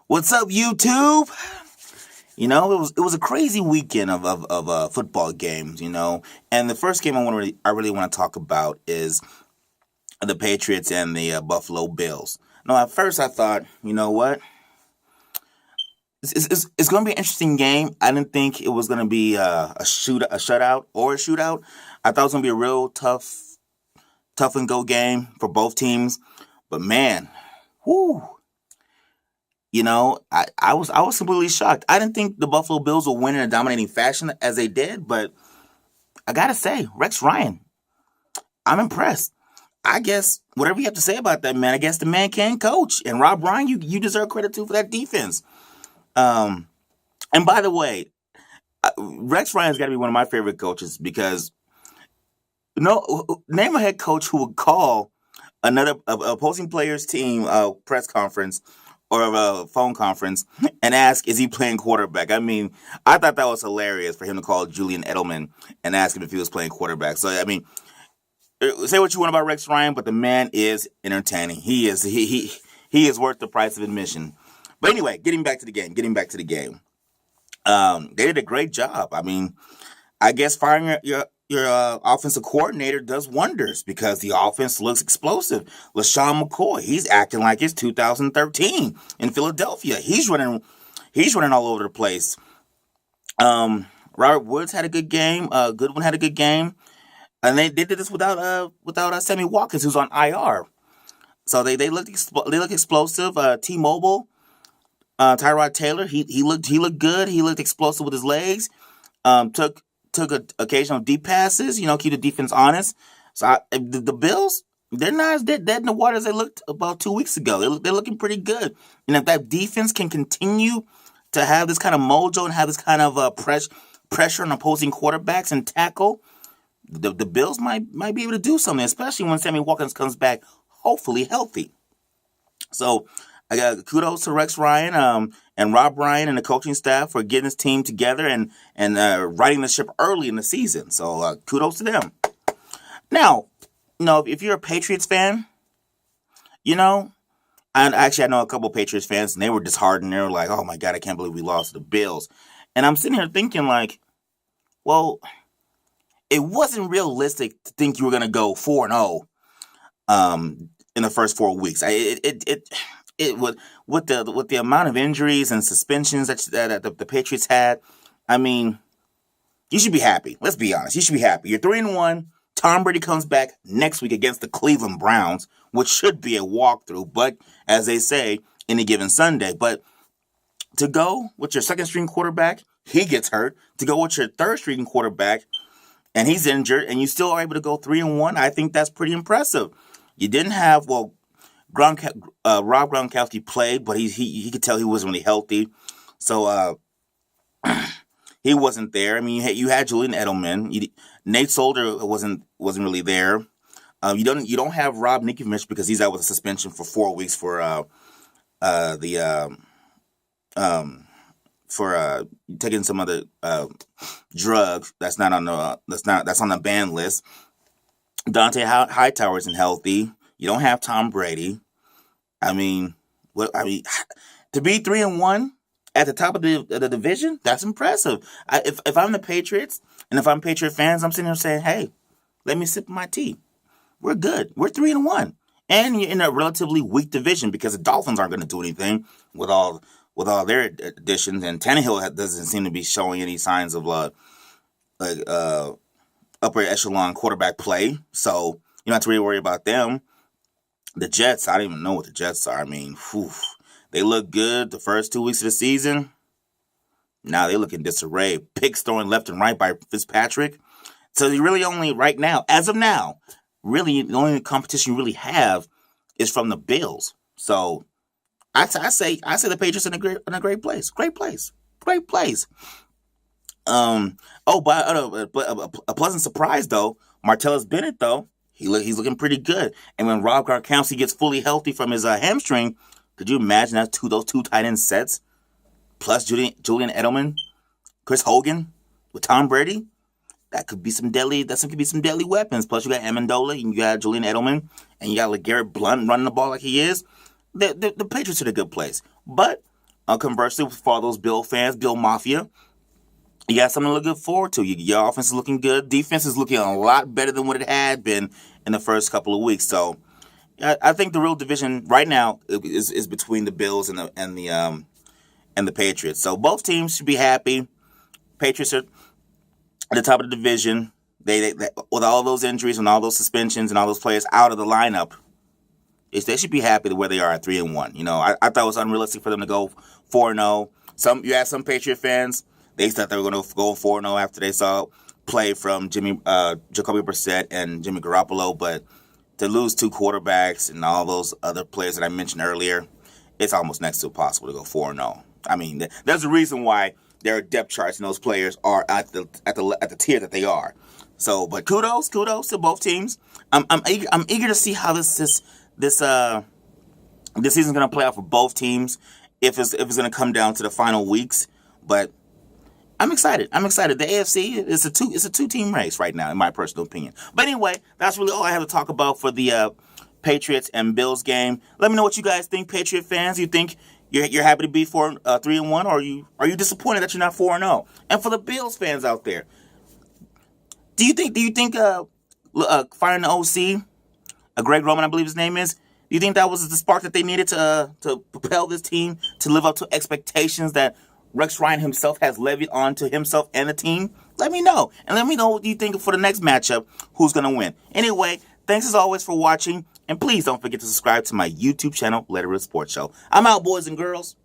What's up, YouTube? It was a crazy weekend of football games. And the first game I really want to talk about is the Patriots and the Buffalo Bills. Now, at first I thought, you know what, it's going to be an interesting game. I didn't think it was going to be a shutout or a shootout. I thought it was going to be a real tough and go game for both teams. But man, whoo. I was completely shocked. I didn't think the Buffalo Bills would win in a dominating fashion as they did, but I gotta say, Rex Ryan, I'm impressed. I guess whatever you have to say about that man, I guess the man can coach. And Rob Ryan, you deserve credit too for that defense. Um, and by the way, Rex Ryan's got to be one of my favorite coaches because name a head coach who would call another opposing player's team press conference or a phone conference and ask, is he playing quarterback? I mean, I thought that was hilarious for him to call Julian Edelman and ask him if he was playing quarterback. So, I mean, say what you want about Rex Ryan, but the man is entertaining. He is worth the price of admission. But anyway, getting back to the game. They did a great job. I mean, I guess firing your offensive coordinator does wonders because the offense looks explosive. LaShawn McCoy, he's acting like it's 2013 in Philadelphia. He's running all over the place. Robert Woods had a good game. Goodwin had a good game, and they did this without Sammy Watkins, who's on IR. So they look explosive. T-Mobile, Tyrod Taylor, he looked good. He looked explosive with his legs. Took occasional deep passes, keep the defense honest. So the Bills, they're not as dead in the water as they looked about 2 weeks ago. They're looking pretty good. And if that defense can continue to have this kind of mojo and have this kind of pressure on opposing quarterbacks and tackle, the Bills might be able to do something, especially when Sammy Watkins comes back, hopefully healthy. So I got kudos to Rex Ryan and Rob Ryan and the coaching staff for getting this team together and riding the ship early in the season. So kudos to them. Now, if you're a Patriots fan, and actually I know a couple of Patriots fans and they were disheartened. They were like, "Oh my God, I can't believe we lost to the Bills." And I'm sitting here thinking like, well, it wasn't realistic to think you were going to go 4-0 in the first 4 weeks. It was with the amount of injuries and suspensions that the Patriots had. I mean, you should be happy. Let's be honest. You should be happy. You're 3-1. Tom Brady comes back next week against the Cleveland Browns, which should be a walkthrough, but as they say, any given Sunday. But to go with your second string quarterback, he gets hurt. To go with your third string quarterback, and he's injured, and you still are able to go 3-1, I think that's pretty impressive. You didn't have, Rob Gronkowski played, but he could tell he wasn't really healthy, so he wasn't there. I mean, you had Julian Edelman. Nate Solder wasn't really there. You don't have Rob Ninkovich because he's out with a suspension for 4 weeks for taking some other drug that's on the ban list. Dante Hightower isn't healthy. You don't have Tom Brady. I mean, to be 3-1 at the top of the division, that's impressive. If I'm the Patriots and if I'm Patriot fans, I'm sitting there saying, "Hey, let me sip my tea. We're good. We're 3-1, and you're in a relatively weak division because the Dolphins aren't going to do anything with all their additions, and Tannehill doesn't seem to be showing any signs of upper echelon quarterback play. So you don't have to really worry about them." The Jets, I don't even know what the Jets are. I mean, they look good the first 2 weeks of the season. Now they look in disarray. Picks throwing left and right by Fitzpatrick. So you really only, right now, as of now, really the only competition you really have is from the Bills. So I say the Patriots in a great place. Great place. But a pleasant surprise though. Martellus Bennett though. He's looking pretty good. And when Rob Gronkowski gets fully healthy from his hamstring, could you imagine those two tight end sets? Plus Julian Edelman, Chris Hogan with Tom Brady? That could be some deadly weapons. Plus you got Amendola, and you got Julian Edelman, and you got LeGarrette Blount running the ball like he is. The Patriots are in a good place. But Conversely, for all those Bill fans, Bill Mafia, you got something to look forward to. Your offense is looking good. Defense is looking a lot better than what it had been in the first couple of weeks. So I think the real division right now is between the Bills and the Patriots. So both teams should be happy. Patriots are at the top of the division. They with all those injuries and all those suspensions and all those players out of the lineup, they should be happy where they are at 3-1. I thought it was unrealistic for them to go 4-0. You ask some Patriot fans, they thought they were going to go 4-0 after they saw play from Jacoby Brissett and Jimmy Garoppolo, but to lose two quarterbacks and all those other players that I mentioned earlier, it's almost next to impossible to go 4-0. I mean, there's a reason why their depth charts and those players are at the tier that they are. So, but kudos to both teams. I'm eager to see how this season's going to play out for both teams. If it's going to come down to the final weeks, but I'm excited. The AFC is a two-team race right now, in my personal opinion. But anyway, that's really all I have to talk about for the Patriots and Bills game. Let me know what you guys think, Patriot fans. You think you're happy to be 3-1, or are you disappointed that you're not 4-0? And for the Bills fans out there, do you think firing the OC, Greg Roman, I believe his name is, do you think that was the spark that they needed to propel this team to live up to expectations that Rex Ryan himself has levied onto himself and the team? Let me know. And let me know what you think for the next matchup, who's going to win. Anyway, thanks as always for watching. And please don't forget to subscribe to my YouTube channel, Let It Rip Sports Show. I'm out, boys and girls.